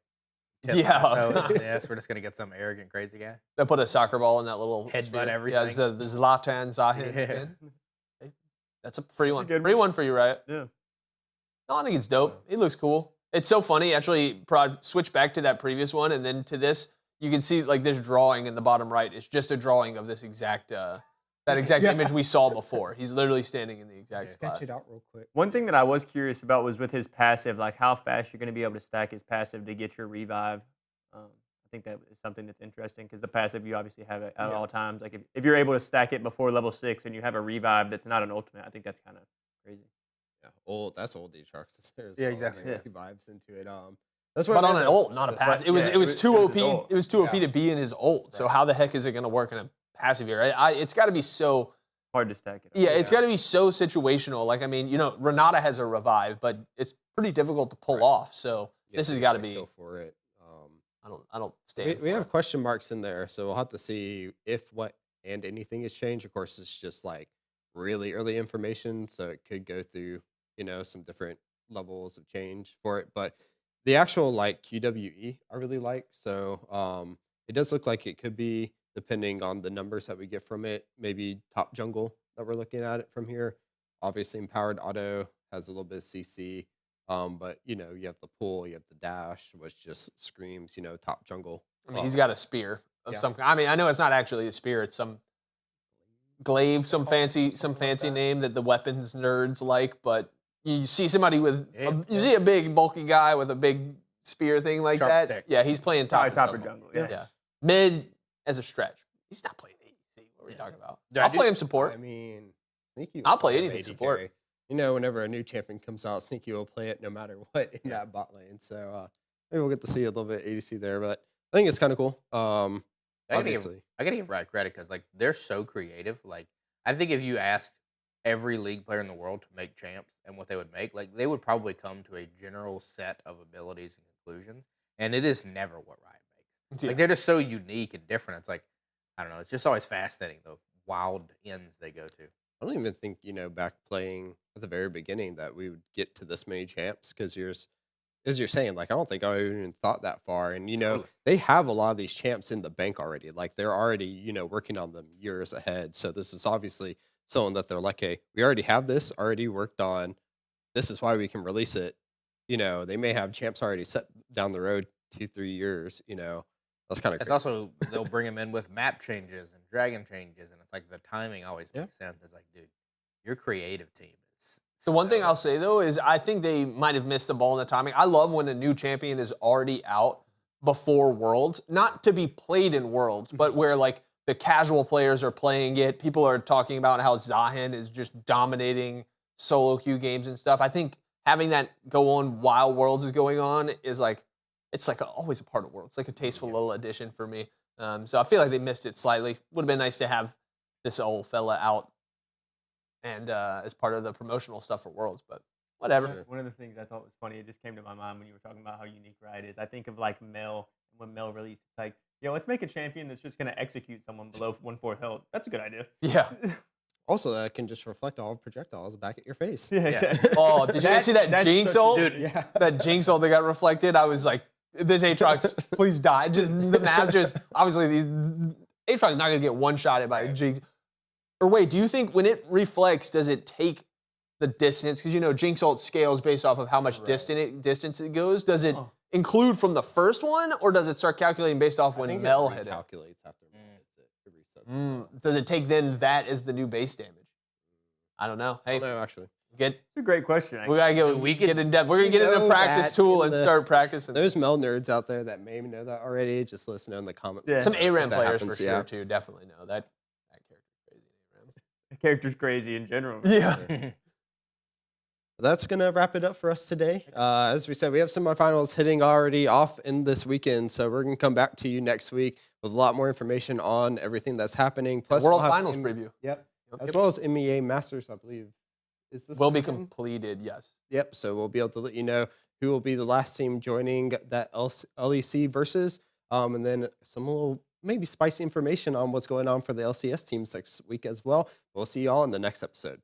Yeah. Yes, we're just gonna get some arrogant, crazy guy. They put a soccer ball in that little Headbutt sphere. everything. Yeah, it's the Zlatan Zahin. Yeah. Skin. Hey, that's a free one. good Free one. one for you, Riot. Yeah. No, I think it's dope. It looks cool. It's so funny. Actually, switch back to that previous one and then to this. You can see like this drawing in the bottom right. It's just a drawing of this exact image we saw before. He's literally standing in the exact spot. Sketch it out real quick. One thing that I was curious about was with his passive, like how fast you're going to be able to stack his passive to get your revive. I think that is something that's interesting because the passive you obviously have it at all times. Like if you're able to stack it before level 6 and you have a revive that's not an ultimate, I think that's kind of crazy. Yeah, that's old Aatrox. Yeah, exactly. Like, he vibes into it. That's But on an ult, not a passive. It was too OP. his ult. It was too OP to be in his ult. So how the heck is it going to work in a passive here? It's got to be so. Hard to stack it. Yeah, it's got to be so situational. Like I mean, Renata has a revive, but it's pretty difficult to pull off. So this has got to be. Go for it. I don't stand. We have question marks in there, so we'll have to see if what and anything has changed. Of course, it's just like really early information, so it could go through some different levels of change for it. But the actual like QWE, I really like. So it does look like it could be, depending on the numbers that we get from it, maybe top jungle that we're looking at it from here. Obviously, empowered auto has a little bit of CC. But you have the pull, you have the dash, which just screams, top jungle. I mean, he's got a spear of some kind. I mean, I know it's not actually a spear; it's some glaive, some fancy name that the weapons nerds like. But you see somebody with, you see a big bulky guy with a big spear thing like Sharp that. stick. Yeah, he's playing top Top jungle. Yeah. Yeah, mid as a stretch. He's not playing ADC. What are we talking about? Yeah, I'll play him support. I mean, Sneaky. I'll play will anything AD support. carry. Whenever a new champion comes out, Sneaky will play it no matter what in that bot lane. So maybe we'll get to see a little bit of ADC there, but I think it's kind of cool. Obviously. I gotta give Riot credit because like they're so creative. Like I think if you asked every league player in the world to make champs and what they would make, like they would probably come to a general set of abilities and conclusions. And it is never what Riot makes. Yeah. Like they're just so unique and different. It's like I don't know. It's just always fascinating the wild ends they go to. I don't even think, back playing at the very beginning that we would get to this many champs because as you're saying, like, I don't think I even thought that far. And, Totally. they have a lot of these champs in the bank already. Like, they're already, working on them years ahead. So this is obviously someone that they're like, hey, we already have this already worked on. This is why we can release it. They may have champs already set down the road 2-3 years, That's kind of It's crazy. also they'll bring them in with map changes and dragon changes, and it's like the timing always makes sense. It's like, dude, your creative team is. The one thing so- I'll say though is I think they might have missed the ball in the timing. I love when a new champion is already out before Worlds, not to be played in Worlds, but where like the casual players are playing it. People are talking about how Zahin is just dominating solo queue games and stuff. I think having that go on while Worlds is going on is like, it's like always a part of Worlds. It's like a tasteful little addition for me. So I feel like they missed it slightly. Would have been nice to have this old fella out and as part of the promotional stuff for Worlds, but whatever. One of the things I thought was funny, it just came to my mind when you were talking about how unique Riot is. I think of like Mel, when Mel released, it's like, let's make a champion that's just going to execute someone below 1/4 health. That's a good idea. Yeah. Also, that can just reflect all projectiles back at your face. Yeah, exactly. Oh, did you guys see that That's Jinx such a- ult? Dude, Yeah. That Jinx ult that got reflected, I was like, this Aatrox, please die. Just the map, just obviously these Aatrox is not gonna get one shot at by Jinx. Or wait, do you think when it reflects, does it take the distance? Because you know Jinx ult scales based off of how much distance it goes. Does it include from the first one, or does it start calculating based off when Mel hit it? Calculates after Mel hits it. It resets. Does it take then that as the new base damage? I don't know. Hey, No, actually. get It's a great question. we gotta get We could- get in depth. We're gonna get in the know practice that tool in and the- start practicing. There's Mel nerds out there that may know that already. Just let us know in the comments. Yeah. Some if ARAM that players happens, for sure too. Definitely know that character's crazy. The character's crazy in general. Yeah. That's going to wrap it up for us today. As we said, we have semifinals hitting already off in this weekend. So we're going to come back to you next week with a lot more information on everything that's happening. Plus, World we'll have Finals preview. Yep. As well as MEA Masters, I believe. Is this Will be weekend? completed. Yes. Yep. So we'll be able to let you know who will be the last team joining that LEC versus, and then some little maybe spicy information on what's going on for the LCS teams next week as well. We'll see you all in the next episode.